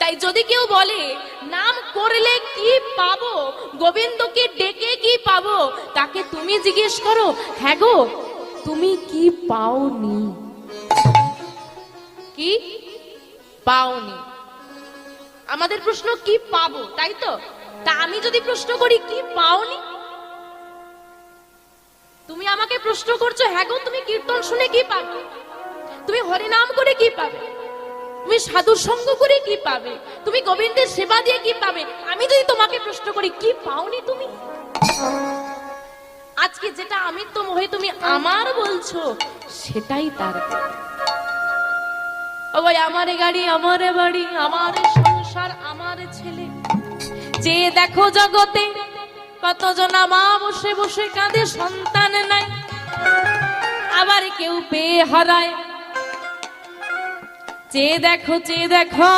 তাই যদি কেউ বলে নাম করলে কি পাবো, গোবিন্দকে ডেকে কি পাবো, তাকে তুমি জিজ্ঞেস করো, হ্যাঁ গো তুমি কি পাওনি, কি পাওনি? আমাদের প্রশ্ন কি পাবো, তাই তো? তা আমি যদি প্রশ্ন করি কি পাওনি, তুমি আমাকে প্রশ্ন করছো, হ্যাঁ গো তুমি কীর্তন শুনে কি পাবে, তুমি হরিনাম করে কি পাবে, তুমি সাধু সঙ্গ করে কি পাবে, তুমি গোবিন্দের সেবা দিয়ে কি পাবে? আমি যদি তোমাকে প্রশ্ন করি কি পাওনি তুমি, আজকে যেটা আমি হয়ে তুমি আমার বলছো সেটাই তার। ও ভাই, আমার গাড়ি, আমার বাড়ি, আমার সংসার, আমার ছেলে, যে দেখো জগতে কতজন মা বসে বসে কাঁদে সন্তান নাই, আবার কেউ পেয়ে হারায়, চেয়ে দেখো